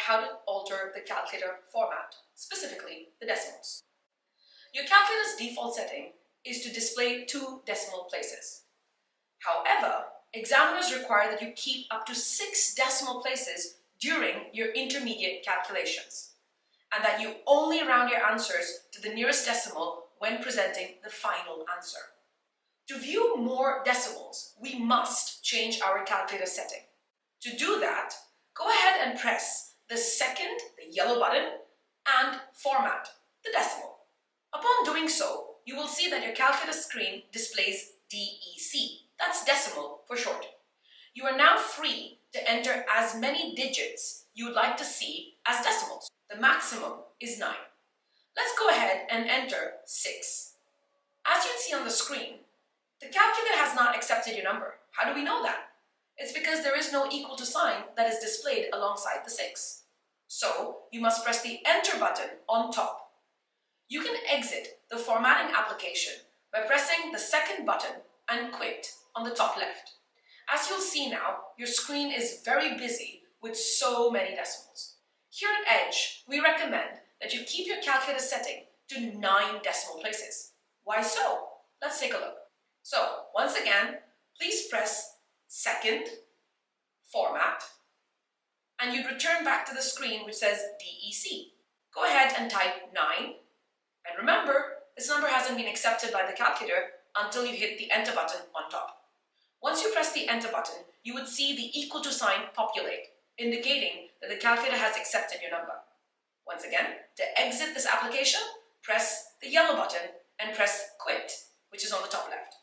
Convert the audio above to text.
how to alter the calculator format, specifically the decimals. Your calculator's default setting is to display 2 decimal places. However, examiners require that you keep up to 6 decimal places during your intermediate calculations, and that you only round your answers to the nearest decimal when presenting the final answer. To view more decimals, we must change our calculator setting. To do that, go ahead and press the yellow button, and format the decimal. Upon doing so, you will see that your calculator screen displays DEC. That's decimal for short. You are now free to enter as many digits you would like to see as decimals. The maximum is 9. Let's go ahead and enter 6. As you can see on the screen, the calculator has not accepted your number. How do we know that? It's because there is no equal to sign that is displayed alongside the 6. So you must press the Enter button on top. You can exit the formatting application by pressing the second button and Quit on the top left. As you'll see now, your screen is very busy with so many decimals. Here at Edge, we recommend that you keep your calculator setting to 9 decimal places. Why so? Let's take a look. So, once again, please press Second, Format, and you'd return back to the screen which says DEC. Go ahead and type 9, and remember, this number hasn't been accepted by the calculator until you hit the Enter button on top. Once you press the Enter button, you would see the equal to sign populate, indicating that the calculator has accepted your number. Once again, to exit this application, press the yellow button and press Quit, which is on the top left.